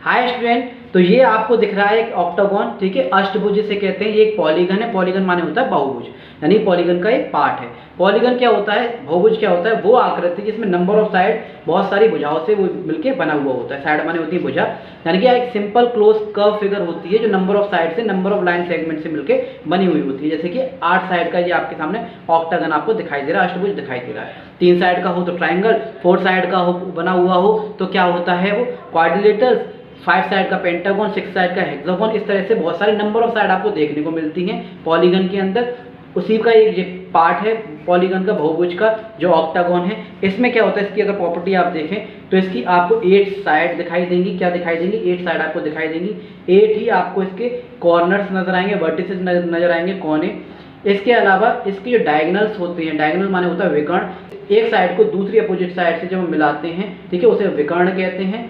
Hi student, तो ये आपको दिख रहा है एक ऑक्टागोन, ठीक है। अष्टभुज जिसे कहते हैं, ये एक पॉलीगन है। पॉलीगन माने होता है बहुभुज, यानी पॉलीगन का एक पार्ट है। पॉलीगन क्या होता है, बहुभुज क्या होता है, वो आकृति जिसमें नंबर ऑफ साइड बहुत सारी भुजाओं से वो मिलकर बना हुआ होता है। साइड माने होती है भुजा, यानी कि एक सिंपल क्लोज कर्व फिगर होती है जो नंबर ऑफ साइड से, नंबर ऑफ लाइन सेगमेंट से मिलकर बनी हुई होती है। जैसे कि 8 साइड का ये आपके सामने ऑक्टागन आपको दिखाई दे रहा है, अष्टभुज दिखाई दे रहा है। 3 साइड का हो तो ट्राइंगल, 4 साइड का हो बना हुआ हो तो क्या होता है वो क्वाड्रिलेटरल, 5 साइड का पेंटागन, 6 साइड का हेक्सागन। इस तरह से बहुत सारे नंबर ऑफ साइड आपको देखने को मिलती हैं पॉलीगन के अंदर। उसी का एक पार्ट है पॉलीगन का, बहुभुज का, जो ऑक्टागन है। इसमें क्या होता है, इसकी अगर प्रॉपर्टी आप देखें तो इसकी आपको 8 साइड दिखाई देंगी। क्या दिखाई देंगी? 8 साइड आपको दिखाई देंगी। 8 ही आपको इसके कॉर्नर्स नजर आएंगे, वर्टिसेस नजर आएंगे, कोने। इसके अलावा इसकी जो डायगोनल्स होते हैं, डायगोनल माने होता है विकर्ण, एक साइड को दूसरी अपोजिट साइड से जब हम मिलाते हैं, ठीक है, उसे विकर्ण कहते हैं।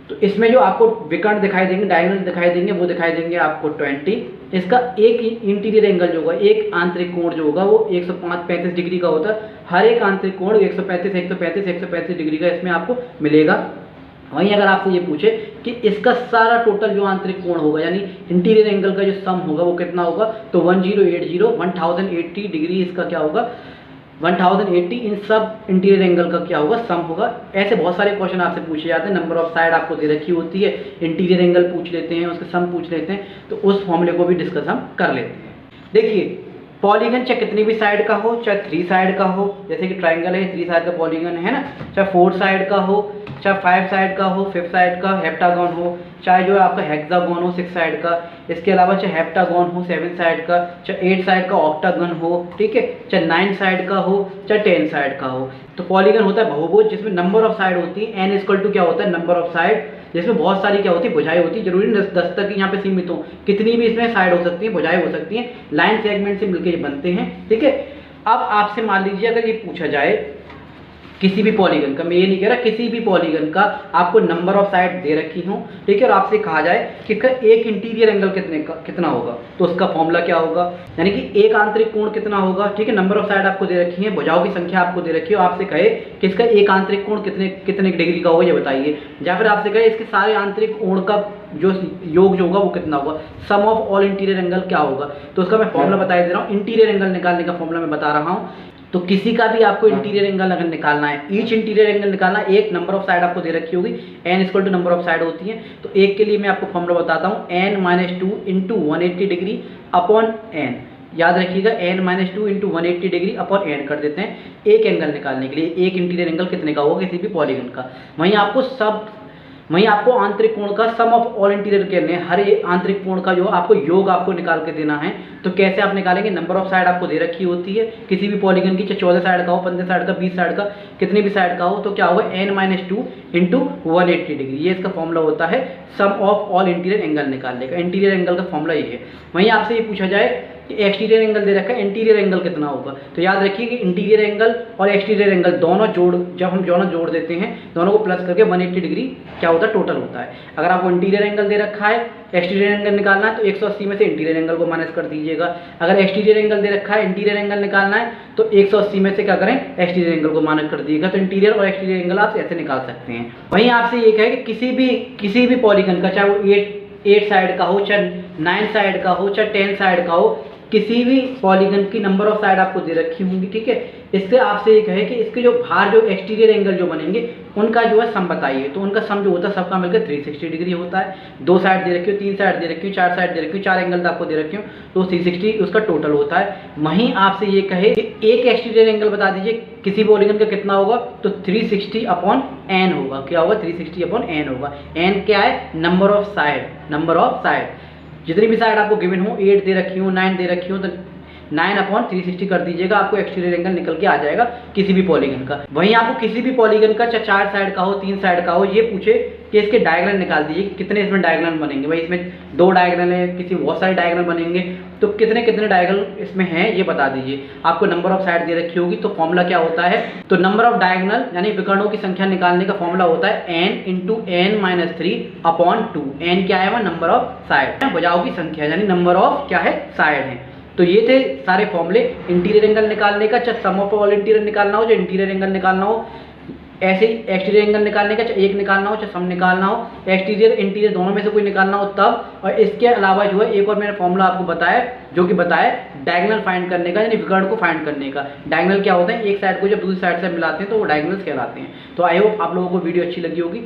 तो इसमें जो आपको विकर्ण दिखाई देंगे, डायगोनल दिखाई देंगे, वो दिखाई देंगे आपको 20। इसका एक इंटीरियर एंगल जो होगा, एक आंतरिक कोण जो होगा वो 135 डिग्री का होता है। हर एक आंतरिक कोण 135 डिग्री का इसमें आपको मिलेगा। वहीं अगर आपसे ये पूछे कि इसका सारा टोटल जो आंतरिक कोण होगा, यानी इंटीरियर एंगल का जो सम होगा वो कितना होगा, तो 1080 डिग्री इसका क्या होगा, 1080 इन सब इंटीरियर एंगल का क्या होगा, सम होगा। ऐसे बहुत सारे क्वेश्चन आपसे पूछे जाते हैं। नंबर ऑफ साइड आपको दे रखी होती है, इंटीरियर एंगल पूछ लेते हैं, उसका सम पूछ लेते हैं, तो उस फॉर्मूले को भी डिस्कस हम कर लेते हैं। देखिए, पॉलीगन चाहे कितनी भी साइड का हो, चाहे 3 साइड का हो, जैसे कि ट्राइंगल है 3 साइड का पॉलीगन है ना, चाहे 4 साइड का हो, चाहे 5 साइड का हो, 5 साइड का हेप्टागन हो, चाहे जो आपका हेक्सागन हो 6 साइड का, इसके अलावा चाहे हेप्टागन हो 7 साइड का, चाहे 8 साइड का ऑक्टागन हो, ठीक है, चाहे 9 साइड का हो, चाहे 10 साइड का हो। तो पॉलीगन होता है बहुभुज जिसमें नंबर ऑफ साइड होती है, n इक्वल टू क्या होता है, नंबर ऑफ साइड, जिसमें बहुत सारी क्या होती है, भुजाएं होती है। जरूरी 10 तक यहाँ पे सीमित हो, कितनी भी इसमें साइड हो सकती है, भुजाएं हो सकती हैं, लाइन सेगमेंट से मिलकर बनते हैं, ठीक है। अब आपसे मान लीजिए अगर ये पूछा जाए किसी भी पॉलीगन का, मैं ये नहीं कह रहा, किसी भी पॉलीगन का आपको नंबर ऑफ साइड दे रखी हो, ठीक है, और आपसे कहा जाए कि इसका एक इंटीरियर एंगल कितना होगा, तो उसका फॉर्मूला क्या होगा, यानी कि एक आंतरिक कोण कितना होगा, ठीक है। नंबर ऑफ साइड आपको दे रखी है, भुजाओं की संख्या आपको दे रखी है, आपसे कहे कि इसका एक आंतरिक कोण कितने डिग्री का होगा, ये बताइए। या फिर आपसे कहे इसके सारे आंतरिक कोण का जो योग जो होगा वो कितना होगा, सम ऑफ ऑल इंटीरियर एंगल क्या होगा, तो उसका मैं फॉर्मूला बता दे रहा हूँ। इंटीरियर एंगल निकालने का फॉर्मूला मैं बता रहा हूँ। तो किसी का भी आपको इंटीरियर एंगल अगर निकालना है, ईच इंटीरियर एंगल निकालना, एक नंबर ऑफ साइड आपको दे रखी होगी, n equal to number of side होती है। तो एक के लिए मैं आपको फॉर्मूला बताता हूँ, n-2 into 180 degree upon n। याद रखिएगा, n-2 into 180 degree upon n कर देते हैं एक एंगल निकालने के लिए। एक इंटीरियर एंगल कितने का होगा किसी भी पॉलीगन का। वहीं आपको आंतरिक कोण का सम ऑफ ऑल इंटीरियर करने हैं, हर एक आंतरिक कोण का जो आपको योग आपको निकाल के देना है। तो कैसे आप निकालेंगे, नंबर ऑफ साइड आपको दे रखी होती है किसी भी पॉलीगन की, चाहे 14 साइड का हो, 15 साइड का, 20 साइड का, कितनी भी साइड का हो, तो क्या होगा, n-2 इंटू 180 डिग्री। ये इसका फॉर्मूला होता है सम ऑफ ऑल इंटीरियर एंगल निकालने का। इंटीरियर एंगल का फॉर्मूला ये है। वहीं आपसे ये पूछा जाए कि एक्सटीरियर एंगल दे रखा है, इंटीरियर एंगल कितना होगा, तो याद रखिए कि इंटीरियर एंगल और एक्सटीरियर एंगल दोनों जब हम दोनों जोड़ देते हैं, दोनों को प्लस करके 180 डिग्री क्या होता है, टोटल होता है। अगर आपको इंटीरियर एंगल दे रखा है, एक्सटीरियर एंगल निकालना है, तो 180 में से इंटीरियर एंगल को माइनस कर दीजिएगा। अगर एक्सटीरियर एंगल दे रखा है, इंटीरियर एंगल निकालना है, तो 180 में से क्या करें, एक्सटीरियर एंगल को माइनस कर दीजिएगा। तो इंटीरियर और एक्सटीरियर एंगल आप ऐसे निकाल सकते हैं। वहीं आपसे ये कहे कि किसी भी पॉलीगन का, चाहे वो 8 साइड का हो, चाहे 9 साइड का हो, चाहे 10 साइड का हो, किसी भी पॉलीगन की नंबर ऑफ साइड आपको दे रखी होंगी, ठीक है। इससे आपसे ये कहे कि इसके जो बाहर जो एक्सटीरियर एंगल जो बनेंगे उनका जो है सम बताइए। तो उनका सम जो होता है सबका मिलकर 360 डिग्री होता है। 2 साइड दे रखी हो, 3 साइड दे रखी हो, 4 साइड दे रखी हो, 4 एंगल आपको दे रखे हो, तो 360 उसका टोटल होता है। वहीं आपसे ये कहे कि एक एक्सटीरियर एंगल बता दीजिए किसी पॉलीगन का कितना होगा, तो 360 अपॉन n होगा। क्या होगा, 360 अपॉन n होगा। n क्या है, नंबर ऑफ साइड। जितनी भी साइड आपको गिवन हो, 8 दे रखी हो, 9 दे रखी हो, तो 9/360 कर दीजिएगा, आपको एक्सटीरियर एंगल निकल के आ जाएगा किसी भी पॉलीगन का। वहीं आपको किसी भी पॉलीगन का, चाहे 4 साइड का हो, 3 साइड का हो, ये पूछे कि इसके डायगोनल निकाल दीजिए, कितने इसमें डायगोनल बनेंगे। भाई इसमें 2 डायगोनल है, किसी बहुत सारे डायगोनल बनेंगे, तो कितने डायगोनल इसमें हैं ये बता दीजिए। आपको नंबर ऑफ साइड दे रखी होगी, तो फॉर्मूला क्या होता है, तो नंबर ऑफ डायगोनल यानी विकर्णों की संख्या निकालने का फॉर्मूला होता है n into n-3 upon 2। n क्या है, वह नंबर ऑफ साइड, भुजाओं की संख्या, यानी नंबर ऑफ क्या है, साइड है। तो ये थे सारे फॉर्मूले इंटीरियर एंगल निकालने का, चाहे सम ऑफ ऑल इंटीरियर निकालना हो, चाहे इंटीरियर एंगल निकालना हो, ऐसे ही एक्सटीरियर एंगल निकालने का, चाहे एक निकालना हो चाहे सम निकालना हो, एक्सटीरियर इंटीरियर दोनों में से कोई निकालना हो तब। और इसके अलावा जो है एक और मैंने फॉर्मूला आपको बताया, जो कि बताया डायगोनल फाइंड करने का, यानी विकर्ण को फाइंड करने का। डायगोनल क्या होता है, एक साइड को जब दूसरी साइड से मिलाते हैं तो वो डायगोनल्स कहलाते हैं। तो आई होप आप लोगों को वीडियो अच्छी लगी होगी।